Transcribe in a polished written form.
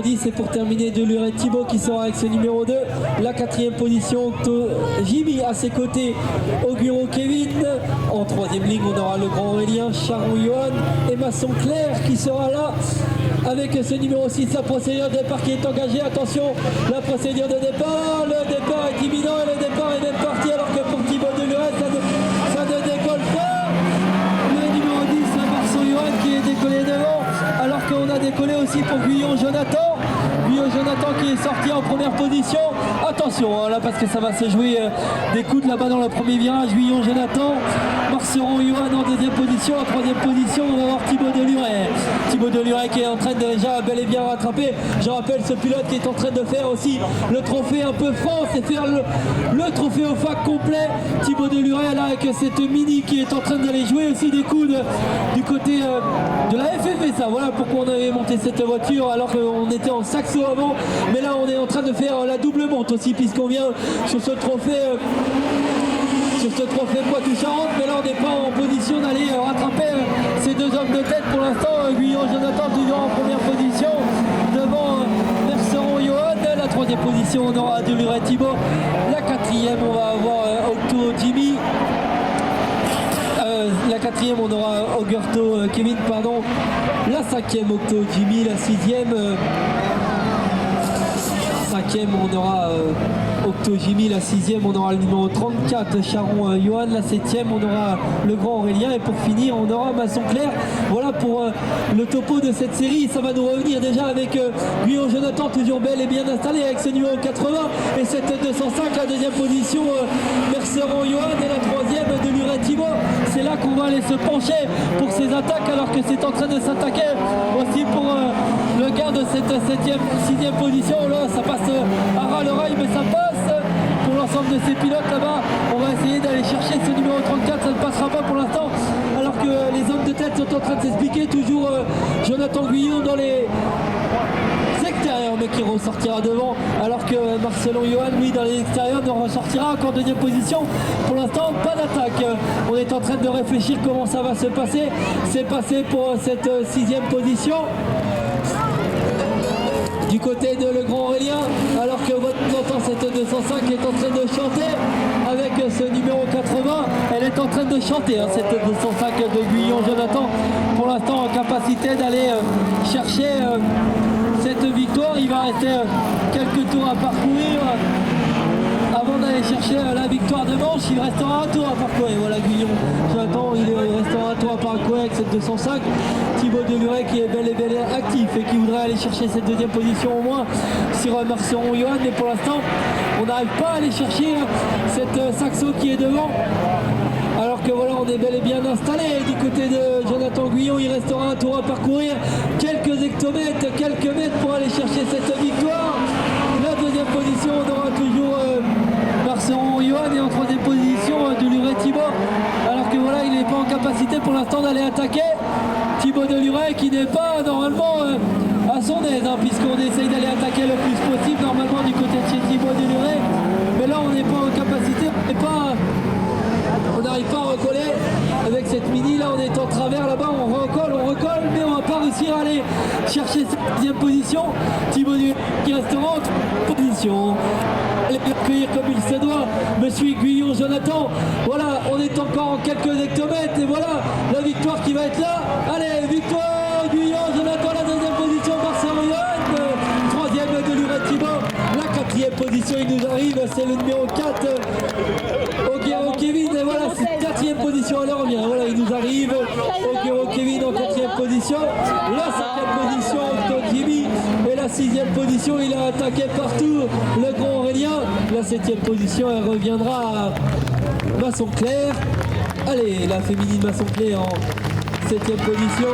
10 et pour terminer de Luret Thibaut qui sera avec ce numéro 2. La 4e position, Jimmy à ses côtés, Auguro Kevin. En 3e ligne, on aura le grand Aurélien, Charon Johan et Masson Claire qui sera là avec ce numéro 6. La procédure de départ qui est engagée. Attention, la procédure de départ. Le départ est imminent et le départ est même parti alors que pour Thibaut de Luret, ça ne décolle pas. Le numéro 10, Marceau Johan qui est décollé devant alors qu'on a décollé aussi pour Guillon Jonathan. Guillon Jonathan qui est sorti en première position. Attention hein, là parce que ça va se jouer des coudes là-bas dans le premier virage. Guillon Jonathan, Marceron Johan en 2e position. En 3e position, on va voir Thibaut de Luret. Thibaut de Luret qui est en train de déjà bel et bien rattraper. Je rappelle ce pilote qui est en train de faire aussi le trophée un peu France et faire le trophée au fac complet. Thibaut de Luret là avec cette mini qui est en train d'aller jouer aussi des coudes du côté de la FFV. Ça voilà pourquoi on avait monté cette voiture alors qu'on était en saxo avant. Mais là on est en train de faire la double monte aussi puisqu'on vient sur ce trophée Poitou-Charentes, mais là on n'est pas en position d'aller rattraper ces deux hommes de tête pour l'instant. Guillon Jonathan toujours en première position devant Merceron Johan. La 3e position on aura de Luret Thibaut. La 4e on va avoir Octo Jimmy. La 4e on aura Augerto Kevin pardon. La 5e Octo Jimmy. La 6e on aura Octo Jimmy, la 6e on aura le numéro 34 Charon Johan, la 7e on aura le grand Aurélien et pour finir on aura Masson Claire. Voilà pour le topo de cette série. Ça va nous revenir déjà avec Guillaume Jonathan toujours bel et bien installé avec ce numéro 80 et cette 205, la 2e position Merceron Johan et la 3e de Luret Thibaut. C'est là qu'on va aller se pencher pour ces attaques alors que c'est en train de s'attaquer aussi pour le gain de cette 7e, 6e position. Là ça passe à ras l'oreille mais ça passe pour l'ensemble de ces pilotes là-bas. On va essayer d'aller chercher ce numéro 34, ça ne passera pas pour l'instant alors que les hommes de tête sont en train de s'expliquer. Toujours Jonathan Guillon dans les extérieurs mais qui ressortira devant alors que Marcelon Johan lui dans les extérieurs ne ressortira qu'en 2e position. Pour l'instant pas d'attaque. On est en train de réfléchir comment ça va se passer. C'est passé pour cette 6e position du côté de le grand Aurélien alors que votre entend cette 205 est en train de chanter avec ce numéro 80. Elle est en train de chanter hein, cette 205 de Guillon Jonathan pour l'instant en capacité d'aller chercher cette victoire. Il va rester quelques tours à parcourir avant d'aller chercher la victoire de manche. Il restera un tour à parcourir. Voilà Guillon Jonathan, il restera un tour à parcourir avec cette 205. Thibaut de Luret qui est bel et bien actif et qui voudrait aller chercher cette 2e position au moins sur Marceron Johan, mais pour l'instant on n'arrive pas à aller chercher cette Saxo qui est devant alors que voilà on est bel et bien installé du côté de Jonathan Guillon. Il restera un tour à parcourir, quelques hectomètres, quelques mètres pour aller chercher cette victoire. La 2e position on aura toujours Marceron Johan et en 3e position de Luret Thibaut alors que voilà il n'est pas en capacité pour l'instant d'aller attaquer. Thibaut de Luret qui n'est pas normalement à son aise hein, puisqu'on essaye d'aller attaquer le plus possible normalement du côté de chez Thibaut de Luret, mais là on n'est pas en capacité, on n'arrive pas à recoller avec cette mini. Là on est en travers là-bas, on recolle mais on va pas réussir à aller chercher cette 10e position. Thibaut de Luret qui restera en position. Allez accueillir comme il se doit monsieur Guillon Jonathan. Voilà, on est encore en quelques hectomètres et voilà la victoire qui va être là. Allez, victoire Guillon Jonathan, la 2e position Marceron Johan, 3e de Luret Thibaut, la 4e position il nous arrive, c'est le numéro 4 Auguero Kevin et voilà c'est 4e position. Alors bien voilà il nous arrive Auguero Kevin en 4e position, la 5e position Octo Jimmy et la 6e position il a attaqué partout le grand Aurélien. La 7e position elle reviendra à Masson Claire. Allez la féminine Masson Claire en 7e position.